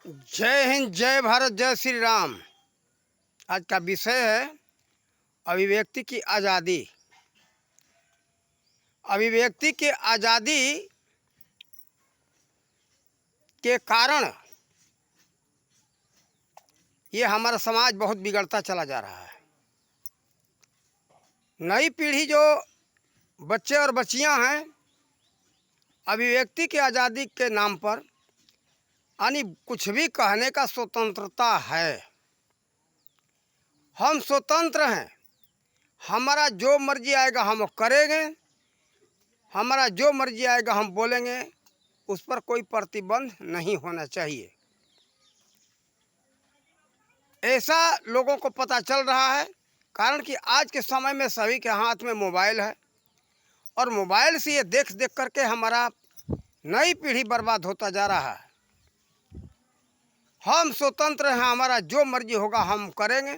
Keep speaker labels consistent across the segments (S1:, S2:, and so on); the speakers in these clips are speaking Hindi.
S1: जय हिंद, जय भारत, जय श्री राम। आज का विषय है अभिव्यक्ति की आज़ादी। अभिव्यक्ति की आज़ादी के कारण ये हमारा समाज बहुत बिगड़ता चला जा रहा है। नई पीढ़ी जो बच्चे और बच्चियां हैं, अभिव्यक्ति की आज़ादी के नाम पर यानी कुछ भी कहने का स्वतंत्रता है। हम स्वतंत्र हैं, हमारा जो मर्जी आएगा हम करेंगे, हमारा जो मर्जी आएगा हम बोलेंगे, उस पर कोई प्रतिबंध नहीं होना चाहिए। ऐसा लोगों को पता चल रहा है, कारण कि आज के समय में सभी के हाथ में मोबाइल है और मोबाइल से ये देख देख करके हमारा नई पीढ़ी बर्बाद होता जा रहा है। हम स्वतंत्र हैं, हमारा जो मर्जी होगा हम करेंगे,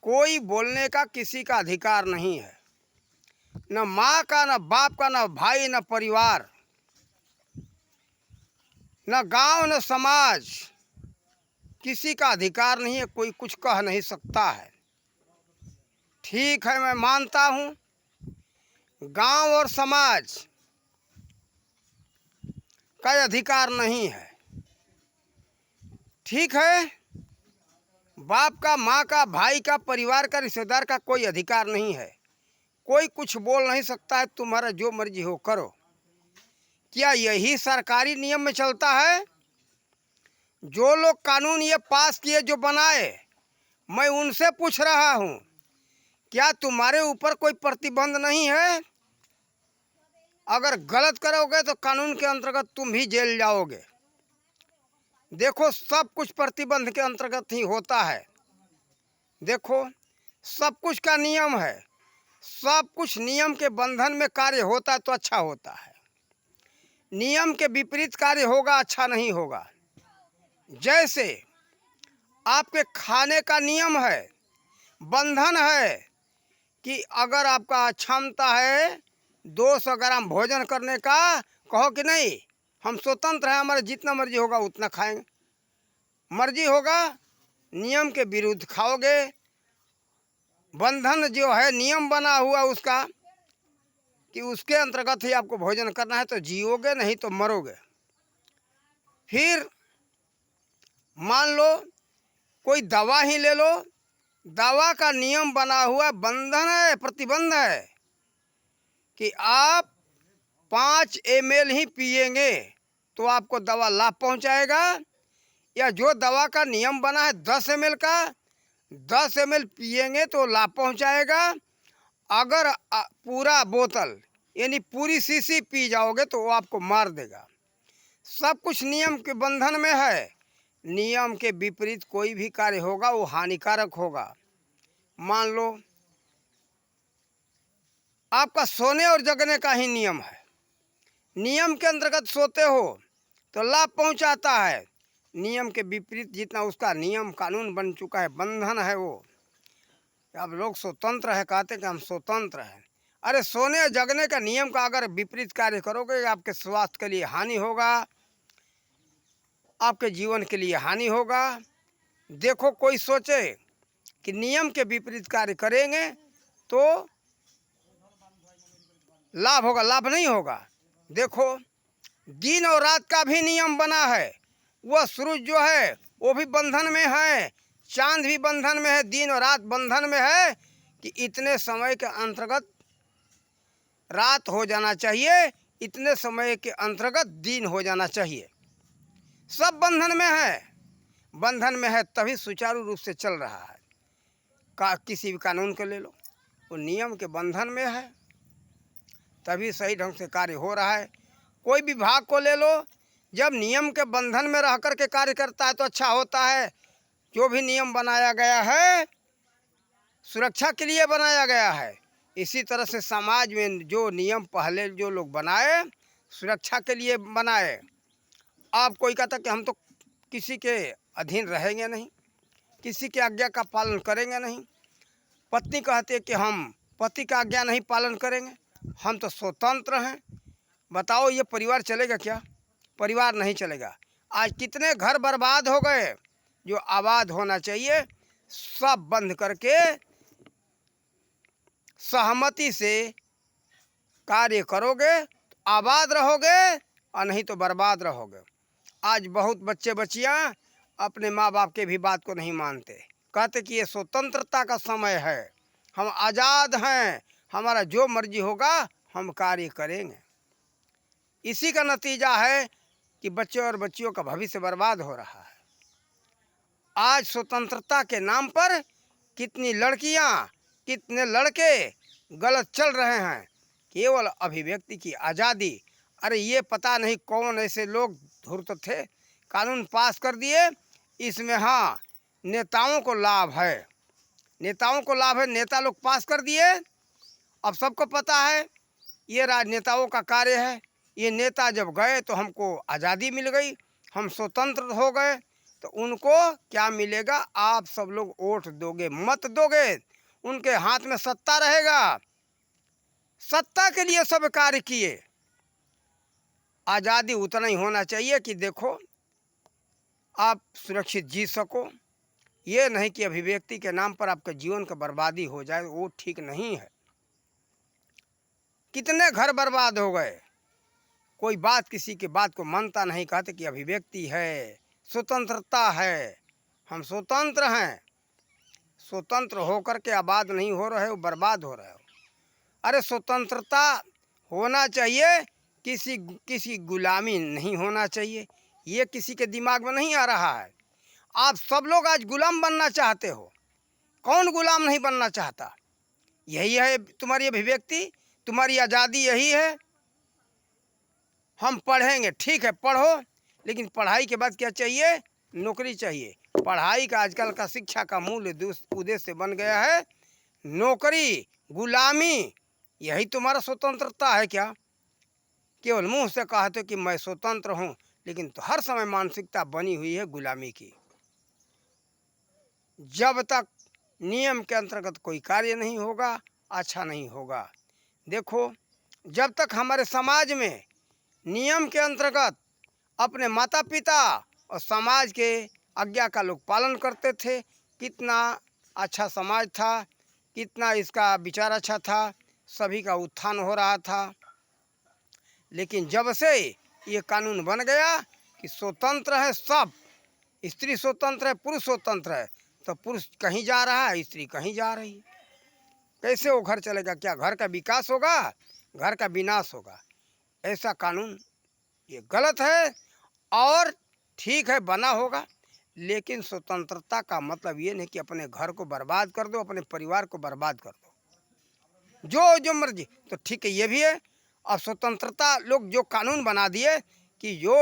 S1: कोई बोलने का किसी का अधिकार नहीं है। न माँ का, न बाप का, न भाई, न परिवार, न गांव, न समाज, किसी का अधिकार नहीं है। कोई कुछ कह नहीं सकता है। ठीक है, मैं मानता हूँ गांव और समाज का अधिकार नहीं है। ठीक है, बाप का, माँ का, भाई का, परिवार का, रिश्तेदार का कोई अधिकार नहीं है। कोई कुछ बोल नहीं सकता है। तुम्हारा जो मर्जी हो करो। क्या यही सरकारी नियम में चलता है? जो लोग कानून ये पास किए, जो बनाए, मैं उनसे पूछ रहा हूँ, क्या तुम्हारे ऊपर कोई प्रतिबंध नहीं है? अगर गलत करोगे तो कानून के अंतर्गत तुम भी जेल जाओगे। देखो, सब कुछ प्रतिबंध के अंतर्गत ही होता है। देखो, सब कुछ का नियम है। सब कुछ नियम के बंधन में कार्य होता है तो अच्छा होता है। नियम के विपरीत कार्य होगा, अच्छा नहीं होगा। जैसे आपके खाने का नियम है, बंधन है कि अगर आपका क्षमता है 200 ग्राम भोजन करने का, कहो कि नहीं हम स्वतंत्र हैं, हमारा जितना मर्जी होगा उतना खाएंगे। मर्जी होगा नियम के विरुद्ध खाओगे। बंधन जो है, नियम बना हुआ उसका कि उसके अंतर्गत ही आपको भोजन करना है तो जियोगे, नहीं तो मरोगे। फिर मान लो कोई दवा ही ले लो, दवा का नियम बना हुआ बंधन है, प्रतिबंध है कि आप 5 ml ही पिएंगे तो आपको दवा लाभ पहुंचाएगा, या जो दवा का नियम बना है 10 ml का, 10 ml पिएंगे तो लाभ पहुंचाएगा। अगर पूरा बोतल यानी पूरी शीशी पी जाओगे तो वो आपको मार देगा। सब कुछ नियम के बंधन में है। नियम के विपरीत कोई भी कार्य होगा वो हानिकारक होगा। मान लो आपका सोने और जगने का ही नियम है, नियम के अंतर्गत सोते हो तो लाभ पहुंचाता है। नियम के विपरीत जितना उसका नियम कानून बन चुका है, बंधन है वो। अब लोग स्वतंत्र है, कहते कि हम स्वतंत्र हैं। अरे, सोने और जगने का नियम का अगर विपरीत कार्य करोगे, आपके स्वास्थ्य के लिए हानि होगा, आपके जीवन के लिए हानि होगा। देखो, कोई सोचे कि नियम के विपरीत कार्य करेंगे तो लाभ होगा, लाभ नहीं होगा। देखो, दिन और रात का भी नियम बना है। वह सूरज जो है वो भी बंधन में है, चांद भी बंधन में है, दिन और रात बंधन में है कि इतने समय के अंतर्गत रात हो जाना चाहिए, इतने समय के अंतर्गत दिन हो जाना चाहिए। सब बंधन में है। बंधन में है तभी सुचारू रूप से चल रहा है। किसी भी कानून को ले लो, वो नियम के बंधन में है तभी सही ढंग से कार्य हो रहा है। कोई विभाग को ले लो, जब नियम के बंधन में रह कर के कार्य करता है तो अच्छा होता है। जो भी नियम बनाया गया है सुरक्षा के लिए बनाया गया है। इसी तरह से समाज में जो नियम पहले जो लोग बनाए, सुरक्षा के लिए बनाए। अब कोई कहता कि हम तो किसी के अधीन रहेंगे नहीं, किसी की आज्ञा का पालन करेंगे नहीं। पत्नी कहती है कि हम पति का आज्ञा नहीं पालन करेंगे, हम तो स्वतंत्र हैं। बताओ, ये परिवार चलेगा क्या? परिवार नहीं चलेगा। आज कितने घर बर्बाद हो गए। जो आबाद होना चाहिए सब बंद करके सहमति से कार्य करोगे तो आबाद रहोगे और नहीं तो बर्बाद रहोगे। आज बहुत बच्चे बच्चियां अपने माँ बाप के भी बात को नहीं मानते, कहते कि ये स्वतंत्रता का समय है, हम आज़ाद हैं, हमारा जो मर्जी होगा हम कार्य करेंगे। इसी का नतीजा है कि बच्चे और बच्चियों का भविष्य बर्बाद हो रहा है। आज स्वतंत्रता के नाम पर कितनी लड़कियां, कितने लड़के गलत चल रहे हैं, केवल अभिव्यक्ति की आज़ादी। अरे ये पता नहीं कौन ऐसे लोग धूर्त थे, कानून पास कर दिए, इसमें हाँ नेताओं को लाभ है, नेताओं को लाभ है, नेता लोग पास कर दिए। अब सबको पता है ये राजनेताओं का कार्य है, ये नेता जब गए तो हमको आज़ादी मिल गई, हम स्वतंत्र हो गए, तो उनको क्या मिलेगा, आप सब लोग वोट दोगे, मत दोगे, उनके हाथ में सत्ता रहेगा, सत्ता के लिए सब कार्य किए। आज़ादी उतना ही होना चाहिए कि देखो आप सुरक्षित जी सको, ये नहीं कि अभिव्यक्ति के नाम पर आपके जीवन का बर्बादी हो जाए, वो ठीक नहीं है। कितने घर बर्बाद हो गए, कोई बात किसी की बात को मानता नहीं, कहते कि अभिव्यक्ति है, स्वतंत्रता है, हम स्वतंत्र हैं। स्वतंत्र होकर के आबाद नहीं हो रहे हो, बर्बाद हो रहे हो। अरे स्वतंत्रता होना चाहिए, किसी गुलामी नहीं होना चाहिए, ये किसी के दिमाग में नहीं आ रहा है। आप सब लोग आज गुलाम बनना चाहते हो, कौन गुलाम नहीं बनना चाहता। यही है तुम्हारी अभिव्यक्ति, तुम्हारी आज़ादी यही है। हम पढ़ेंगे, ठीक है पढ़ो, लेकिन पढ़ाई के बाद क्या चाहिए, नौकरी चाहिए। पढ़ाई का आजकल का शिक्षा का मूल उद्देश्य बन गया है नौकरी, गुलामी। यही तुम्हारा स्वतंत्रता है क्या? केवल मुंह से कहते हो कि मैं स्वतंत्र हूँ, लेकिन तो हर समय मानसिकता बनी हुई है गुलामी की। जब तक नियम के अंतर्गत कोई कार्य नहीं होगा, अच्छा नहीं होगा। देखो जब तक हमारे समाज में नियम के अंतर्गत अपने माता पिता और समाज के आज्ञा का लोग पालन करते थे, कितना अच्छा समाज था, कितना इसका विचार अच्छा था, सभी का उत्थान हो रहा था। लेकिन जब से ये कानून बन गया कि स्वतंत्र है सब, स्त्री स्वतंत्र है, पुरुष स्वतंत्र है, तो पुरुष कहीं जा रहा है, स्त्री कहीं जा रही है, कैसे वो घर चलेगा? क्या घर का विकास होगा? घर का विनाश होगा। ऐसा कानून ये गलत है। और ठीक है बना होगा, लेकिन स्वतंत्रता का मतलब ये नहीं कि अपने घर को बर्बाद कर दो, अपने परिवार को बर्बाद कर दो, जो मर्जी। तो ठीक है ये भी है। अब स्वतंत्रता लोग जो कानून बना दिए कि जो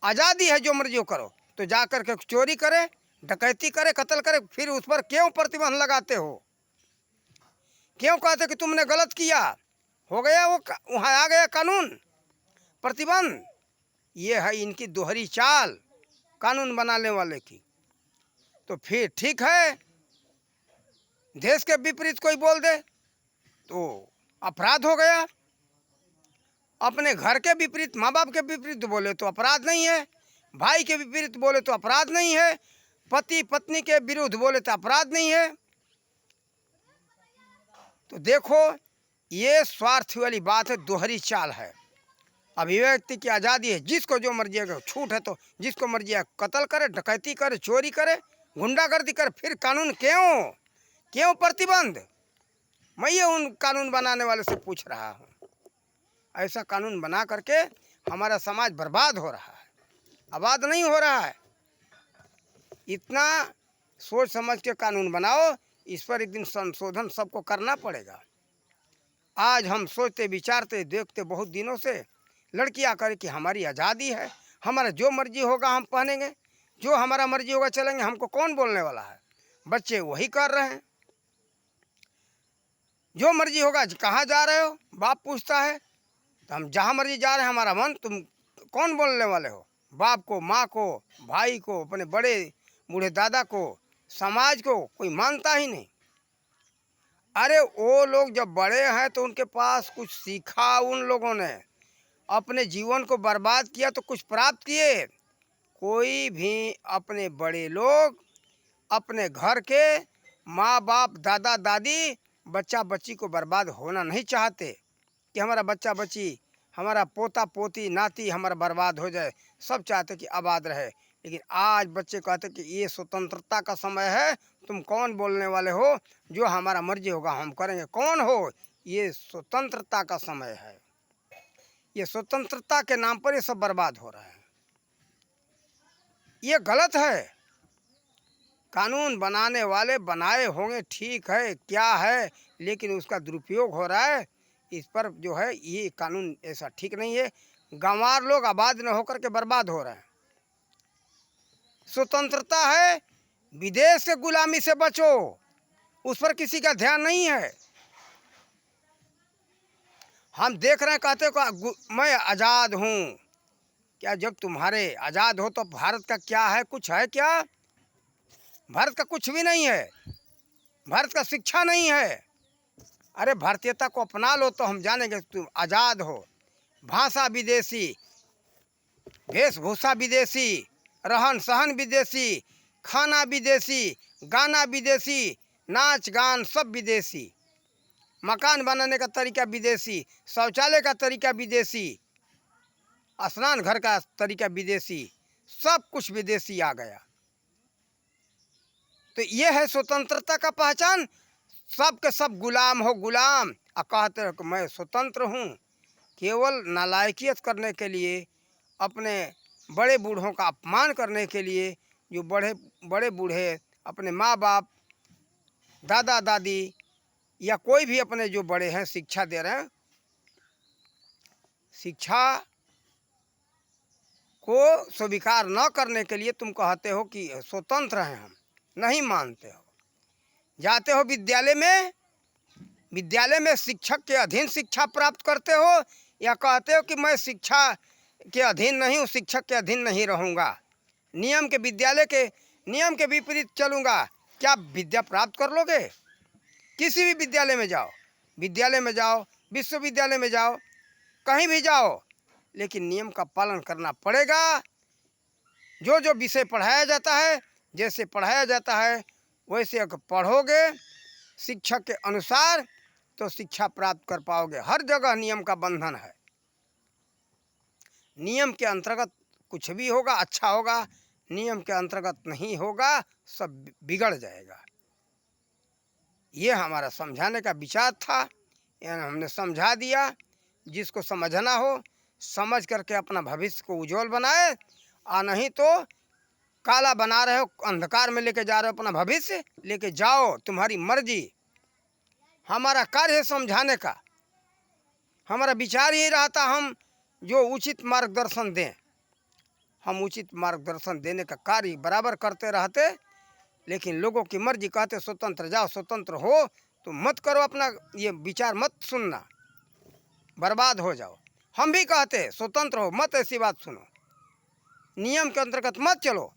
S1: आज़ादी है जो मर्जी करो, तो जा कर के चोरी करे, डकैती करे, कत्ल करे, फिर उस पर क्यों प्रतिबंध लगाते हो? क्यों कहते कि तुमने गलत किया, हो गया वो वहाँ आ गया कानून, प्रतिबंध। ये है इनकी दोहरी चाल कानून बनाने वाले की। तो फिर ठीक है, देश के विपरीत कोई बोल दे तो अपराध हो गया, अपने घर के विपरीत, माँ बाप के विपरीत बोले तो अपराध नहीं है, भाई के विपरीत बोले तो अपराध नहीं है, पति पत्नी के विरुद्ध बोले तो अपराध नहीं है। तो देखो ये स्वार्थ वाली बात है, दोहरी चाल है। अभिव्यक्ति की आज़ादी है, जिसको जो मर्जी है छूट है, तो जिसको मर्जी है कत्ल करे, डकैती करे, चोरी करे, गुंडागर्दी करे, फिर कानून क्यों प्रतिबंध? मैं ये उन कानून बनाने वाले से पूछ रहा हूँ। ऐसा कानून बना करके हमारा समाज बर्बाद हो रहा है, आबाद नहीं हो रहा है। इतना सोच समझ के कानून बनाओ, इस पर एक दिन संशोधन सबको करना पड़ेगा। आज हम सोचते विचारते देखते बहुत दिनों से, लड़कियां करे कि हमारी आज़ादी है, हमारा जो मर्जी होगा हम पहनेंगे, जो हमारा मर्जी होगा चलेंगे, हमको कौन बोलने वाला है? बच्चे वही कर रहे हैं, जो मर्जी होगा। कहाँ जा रहे हो बाप पूछता है, तो हम जहाँ मर्जी जा रहे हैं, हमारा मन, तुम कौन बोलने वाले हो? बाप को, माँ को, भाई को, अपने बड़े बूढ़े दादा को, समाज को कोई मानता ही नहीं। अरे वो लोग जब बड़े हैं तो उनके पास कुछ सीखा, उन लोगों ने अपने जीवन को बर्बाद किया तो कुछ प्राप्त किए। कोई भी अपने बड़े लोग अपने घर के माँ बाप दादा दादी बच्चा बच्ची को बर्बाद होना नहीं चाहते कि हमारा बच्चा बच्ची हमारा पोता पोती नाती हमारा बर्बाद हो जाए। सब चाहते कि आबाद रहे। लेकिन आज बच्चे कहते कि ये स्वतंत्रता का समय है, तुम कौन बोलने वाले हो, जो हमारा मर्जी होगा हम करेंगे। कौन हो? ये स्वतंत्रता का समय है। ये स्वतंत्रता के नाम पर ये सब बर्बाद हो रहा है। ये गलत है। कानून बनाने वाले बनाए होंगे, ठीक है, क्या है, लेकिन उसका दुरुपयोग हो रहा है। इस पर जो है ये कानून ऐसा ठीक नहीं है। गंवार लोग आबाद न होकर के बर्बाद हो रहे हैं। स्वतंत्रता है, विदेश से गुलामी से बचो, उस पर किसी का ध्यान नहीं है। हम देख रहे हैं, कहते हो मैं आज़ाद हूँ। क्या जब तुम्हारे आज़ाद हो तो भारत का क्या है? कुछ है क्या? भारत का कुछ भी नहीं है। भारत का शिक्षा नहीं है। अरे भारतीयता को अपना लो तो हम जानेंगे तुम आज़ाद हो। भाषा विदेशी, वेशभूषा विदेशी, रहन सहन विदेशी, खाना विदेशी, गाना विदेशी, नाच गान सब विदेशी, मकान बनाने का तरीका विदेशी, शौचालय का तरीका विदेशी, स्नान घर का तरीका विदेशी, सब कुछ विदेशी आ गया। तो ये है स्वतंत्रता का पहचान। सब के सब गुलाम हो, गुलाम, और कहते हो कि मैं स्वतंत्र हूँ। केवल नालायकियत करने के लिए, अपने बड़े बूढ़ों का अपमान करने के लिए, जो बड़े बूढ़े अपने माँ बाप दादा दादी या कोई भी अपने जो बड़े हैं शिक्षा दे रहे हैं, शिक्षा को स्वीकार न करने के लिए तुम कहते हो कि स्वतंत्र हैं। हम नहीं मानते हो। जाते हो विद्यालय में शिक्षक के अधीन शिक्षा प्राप्त करते हो, या कहते हो कि मैं शिक्षा के अधीन नहीं हूँ, शिक्षक के अधीन नहीं रहूँगा, विद्यालय के नियम के विपरीत चलूँगा। क्या विद्या प्राप्त कर लोगे? किसी भी विद्यालय में जाओ, विश्वविद्यालय में जाओ, कहीं भी जाओ, लेकिन नियम का पालन करना पड़ेगा। जो जो विषय पढ़ाया जाता है, जैसे पढ़ाया जाता है वैसे अगर पढ़ोगे शिक्षक के अनुसार तो शिक्षा प्राप्त कर पाओगे। हर जगह नियम का बंधन है। नियम के अंतर्गत कुछ भी होगा अच्छा होगा, नियम के अंतर्गत नहीं होगा सब बिगड़ जाएगा। ये हमारा समझाने का विचार था, यानी हमने समझा दिया। जिसको समझना हो समझ करके अपना भविष्य को उज्जवल बनाए, और नहीं तो काला बना रहे हो, अंधकार में लेके जा रहे हो अपना भविष्य, लेके जाओ, तुम्हारी मर्जी। हमारा कार्य है समझाने का। हमारा विचार यही रहता हम जो उचित मार्गदर्शन दें। हम उचित मार्गदर्शन देने का कार्य बराबर करते रहते, लेकिन लोगों की मर्जी कहते स्वतंत्र जाओ, स्वतंत्र हो तो मत करो, अपना ये विचार मत सुनना, बर्बाद हो जाओ। हम भी कहते स्वतंत्र हो, मत ऐसी बात सुनो, नियम के अंतर्गत मत चलो,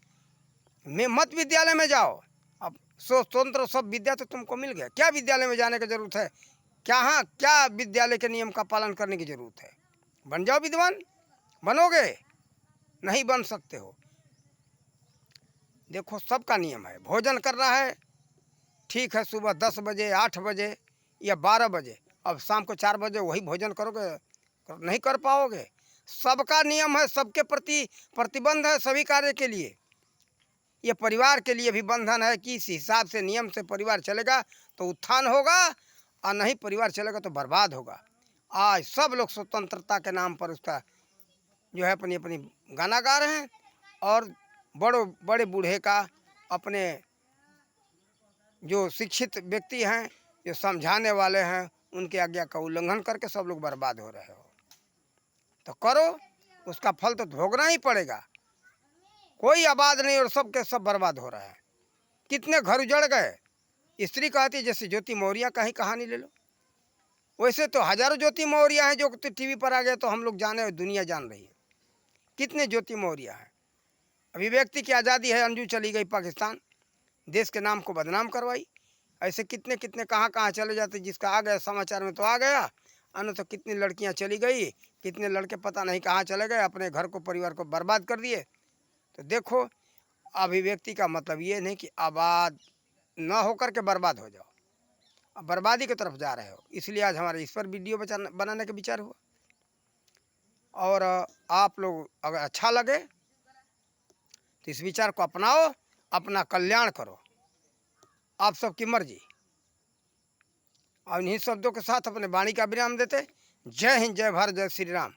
S1: मत विद्यालय में जाओ। अब स्वतंत्र सब विद्या तो तुमको मिल गया, क्या विद्यालय में जाने की जरूरत है? क्या विद्यालय के नियम का पालन करने की जरूरत है? बन जाओ विद्वान। बनोगे? नहीं बन सकते हो। देखो सबका नियम है। भोजन करना है, ठीक है, सुबह 10 बजे 8 बजे या 12 बजे। अब शाम को 4 बजे वही भोजन करोगे? नहीं कर पाओगे। सबका नियम है, सबके प्रति प्रतिबंध है सभी कार्य के लिए। ये परिवार के लिए भी बंधन है कि इस हिसाब से नियम से परिवार चलेगा तो उत्थान होगा, और नहीं परिवार चलेगा तो बर्बाद होगा। आज सब लोग स्वतंत्रता के नाम पर उसका जो है अपनी अपनी गाना गा रहे हैं, और बड़े बूढ़े का अपने जो शिक्षित व्यक्ति हैं, जो समझाने वाले हैं, उनके आज्ञा का उल्लंघन करके सब लोग बर्बाद हो रहे हो। तो करो, उसका फल तो भोगना ही पड़ेगा। कोई आबाद नहीं और सब के सब बर्बाद हो रहा है। कितने घर उजड़ गए। स्त्री कहती जैसे ज्योति मौर्य का ही कहानी ले लो। वैसे तो हजारों ज्योति मौर्य हैं जो तो टीवी पर आ गए तो हम लोग जाने, दुनिया जान रही है। कितने ज्योति मौर्य हैं। अभिव्यक्ति की आज़ादी है, अंजू चली गई पाकिस्तान, देश के नाम को बदनाम करवाई। ऐसे कितने कितने कहाँ चले जाते, जिसका आ गया समाचार में तो आ गया, अन्य तो कितनी लड़कियां चली गई, कितने लड़के पता नहीं कहाँ चले गए, अपने घर को परिवार को बर्बाद कर दिए। तो देखो, अभिव्यक्ति का मतलब ये नहीं कि आबाद न होकर के बर्बाद हो जाओ, अब बर्बादी की तरफ जा रहे हो। इसलिए आज हमारे इस पर वीडियो बनाने का विचार हुआ। और आप लोग अगर अच्छा लगे तो इस विचार को अपनाओ, अपना कल्याण करो, आप सबकी मर्जी। और इन्हीं शब्दों के साथ अपने वाणी का विराम देते। जय हिंद, जय भारत, जय श्री राम।